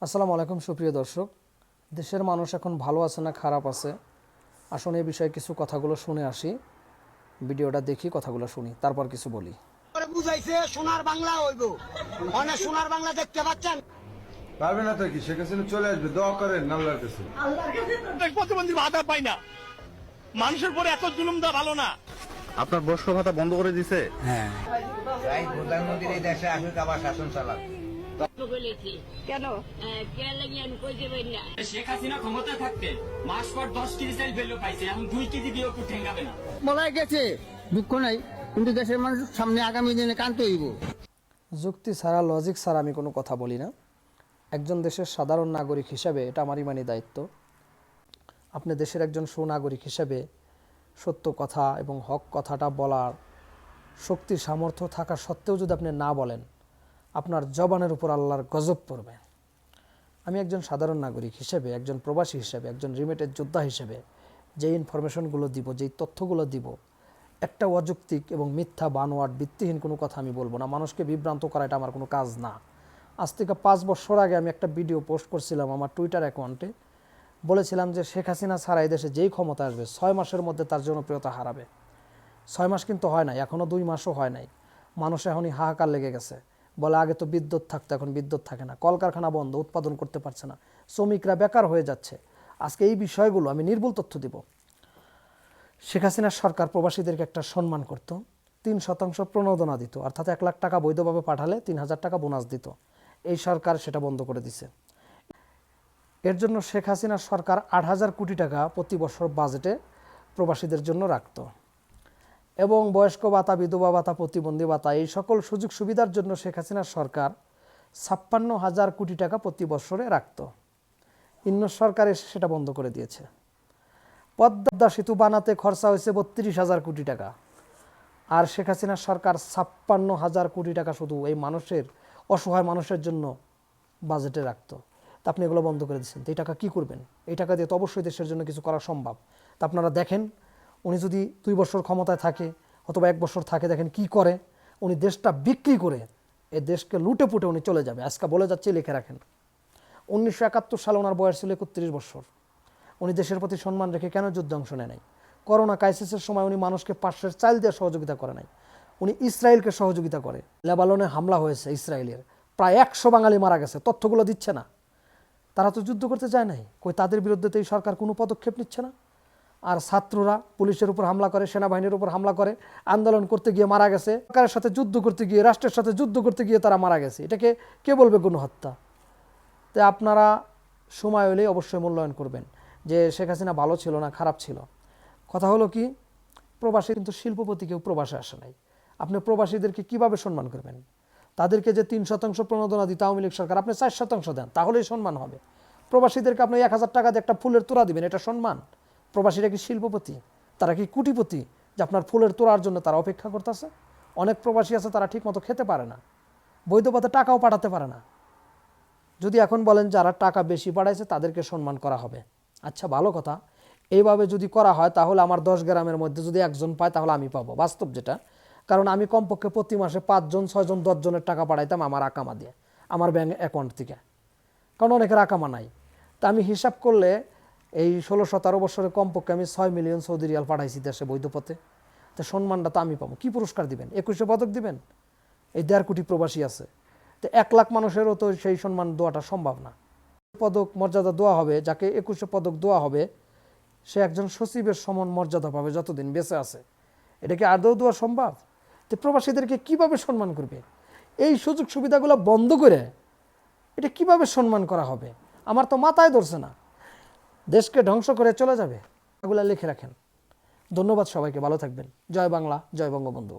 আসসালামু আলাইকুম সুপ্রিয় দর্শক, দেশের মানুষ এখন ভালো আছে না খারাপ আছে, আসুন এই বিষয়ে কিছু কথাগুলো শুনে আসি। ভিডিওটা দেখি, কথাগুলো শুনি, তারপর কিছু বলি। বুঝাইছে সোনার বাংলা হইব, অনেক সোনার বাংলা দেখতে পাচ্ছেন। পারবে না তো কি, শেখ হাসিনা চলে আসবে, দোয়া করেন আল্লাহর কাছে। প্রতিবন্ধী ভাতা পাই না, মানুষের পরে এত জুলুম দেওয়া ভালো না। আপনার বর্ষ ভাতা বন্ধ করে দিছে। প্রধানমন্ত্রী এই দেশে আসুক, আবার শাসন চালাক। কেন আমি কই যাবেন না? শেখ হাসিনা ক্ষমতা থাকতে মাস পর 10 কেজি চাল বেলো পাইছে, এখন 2 কেজি দিয়েও একটু ঠেঙ্গাবে না। বলা গেছে দুঃখ নাই, কিন্তু দেশের মানুষ সামনে আগামী দিনে কান্ত হইব। যুক্তি ছাড়া, লজিক ছাড়া আমি কোনো কথা বলি না। একজন দেশের সাধারণ নাগরিক হিসাবে এটা আমার ইমানি দায়িত্ব। আপনি দেশের একজন সুনাগরিক হিসাবে সত্য কথা এবং হক কথাটা বলার শক্তি সামর্থ্য থাকা সত্ত্বেও যদি আপনি না বলেন, আপনার জবানের উপর আল্লাহর গজব পড়বে। আমি একজন সাধারণ নাগরিক হিসেবে, একজন প্রবাসী হিসেবে, একজন রিমেটেড যোদ্ধা হিসেবে যে ইনফরমেশনগুলো দিব, যেই তথ্যগুলো দিব, একটা অযৌক্তিক এবং মিথ্যা বানোয়াট ভিত্তিহীন কোনো কথা আমি বলবো না। মানুষকে বিভ্রান্ত করা এটা আমার কোনো কাজ না। আজ থেকে 5 বছর আগে আমি একটা ভিডিও পোস্ট করছিলাম আমার টুইটার অ্যাকাউন্টে। বলেছিলাম যে শেখ হাসিনা ছাড়া এই দেশে যেই ক্ষমতা আসবে 6 মাসের মধ্যে তার জনপ্রিয়তা হারাবে। 6 মাস কিন্তু হয় নাই, এখনও 2 মাসও হয় নাই। মানুষ এখনই হাহাকার লেগে গেছে, বলে আগে তো বিদ্যুৎ থাকতো, এখন বিদ্যুৎ থাকে না, কলকারখানা বন্ধ, উৎপাদন করতে পারছে না, শ্রমিকরা বেকার হয়ে যাচ্ছে। আজকে এই বিষয়গুলো আমি নির্ভুল তথ্য দিব। শেখ হাসিনার সরকার প্রবাসীদেরকে একটা সম্মান করত, 3% প্রণোদনা দিত, অর্থাৎ 1 লাখ টাকা বৈধভাবে পাঠালে 3000 টাকা বোনাস দিত। এই সরকার সেটা বন্ধ করে দিছে। এর জন্য শেখ হাসিনার সরকার 8000 কোটি টাকা প্রতি বছর বাজেটে প্রবাসীদের জন্য রাখত, এবং বয়স্ক ভাতা, বিধবা ভাতা, প্রতিবন্ধী ভাতা, এই সকল সুযোগ সুবিধার জন্য শেখ হাসিনার সরকার 56,000 কোটি টাকা প্রতি বছরে রাখত। ইন্নর সরকার এসে সেটা বন্ধ করে দিয়েছে। পদ্মা সেতু বানাতে খরচা হয়েছে 32,000 কোটি টাকা, আর শেখ হাসিনার সরকার 56,000 কোটি টাকা শুধু এই মানুষের, অসহায় মানুষের জন্য বাজেটে রাখত। তা আপনি এগুলো বন্ধ করে দিচ্ছেন, তো এই টাকা কী করবেন? এই টাকা দিয়ে তো অবশ্যই দেশের জন্য কিছু করা সম্ভব। তা আপনারা দেখেন, উনি যদি 2 বছর ক্ষমতায় থাকে অথবা 1 বছর থাকে, দেখেন কি করে। উনি দেশটা বিক্রি করে এই দেশকে লুটে পুটে উনি চলে যাবে। আজকে বলে যাচ্ছে, লিখে রাখেন, 1971 সালে ওনার বয়স ছিল 31 বছর। উনি দেশের প্রতি সম্মান রেখে কেন যুদ্ধে অংশ নেয় নাই? করোনা ক্রাইসিসের সময় উনি মানুষকে পাশের চাল দিয়ে সহযোগিতা করে নাই। উনি ইসরায়েলকে সহযোগিতা করে। লেবাননে হামলা হয়েছে ইসরায়েলের, প্রায় 100 বাঙালি মারা গেছে, তথ্যগুলো দিচ্ছে না। তারা তো যুদ্ধ করতে চায় নাই, কই তাদের বিরুদ্ধে তো এই সরকার কোনো পদক্ষেপ নিচ্ছে না। আর ছাত্ররা পুলিশের উপর হামলা করে, সেনাবাহিনীর উপর হামলা করে, আন্দোলন করতে গিয়ে মারা গেছে, সরকারের সাথে যুদ্ধ করতে গিয়ে, রাষ্ট্রের সাথে যুদ্ধ করতে গিয়ে তারা মারা গেছে। এটাকে কে বলবে গণহত্যা? তো আপনারা সময় হলেই অবশ্যই মূল্যায়ন করবেন যে শেখ হাসিনা ভালো ছিল না খারাপ ছিল। কথা হলো কি, প্রবাসী কিন্তু শিল্পপতি কেউ প্রবাসে আসে নাই। আপনি প্রবাসীদেরকে কিভাবে সম্মান করবেন? তাদেরকে যে 3% প্রণোদনা দিতে আওয়ামী লীগ সরকার, আপনি 4% দেন, তাহলেই সম্মান হবে। প্রবাসীদেরকে আপনি 1000 টাকা দিয়ে একটা ফুলের তোড়া দিবেন, এটা সম্মান? প্রবাসীরা কি শিল্পপতি? তারা কি কোটিপতি যে আপনার ফুলের তোড়ার জন্য তারা অপেক্ষা করতেছে? অনেক প্রবাসী আছে তারা ঠিক মতো খেতে পারে না, বৈধ পথে টাকাও পাঠাতে পারে না। যদি এখন বলেন যারা টাকা বেশি পাঠাইছে তাদেরকে সম্মান করা হবে, আচ্ছা ভালো কথা। এইভাবে যদি করা হয় তাহলে আমার 10 গ্রামের মধ্যে যদি একজন পায় তাহলে আমি পাবো, বাস্তব যেটা। কারণ আমি কমপক্ষে প্রতি মাসে 5 জন 6 জন 10 জনের টাকা পাঠাইতাম আমার আকামা দিয়ে, আমার ব্যাংক অ্যাকাউন্ট থেকে, কারণ অনেকের আকামা নাই। তা আমি হিসাব করলে এই 16-17 বছরে কমপক্ষে আমি 6 মিলিয়ন সৌদি রিয়াল পাঠাইছি দেশে বৈধ পথে। তো সম্মানটা তো আমি পাবো। কি পুরস্কার দিবেন? 21শে পদক দিবেন? এই 1.5 কোটি প্রবাসী আছে, তো 1 লাখ মানুষেরও তো সেই সম্মান দেওয়াটা সম্ভব না। পদক মর্যাদা দেওয়া হবে, যাকে 21শে পদক দেওয়া হবে সে একজন সচিবের সমান মর্যাদা পাবে যতদিন বেঁচে আছে। এটা কি আদৌ দেওয়া সম্ভব? তো প্রবাসীদেরকে কিভাবে সম্মান করবে? এই সুযোগ সুবিধাগুলো বন্ধ করে এটা কিভাবে সম্মান করা হবে? আমার তো মাথায় ধরছে না। দেশকে ধ্বংস করে চলে যাবে, এগুলো লিখে রাখেন। ধন্যবাদ সবাইকে, ভালো থাকবেন। জয় বাংলা, জয় বঙ্গবন্ধু।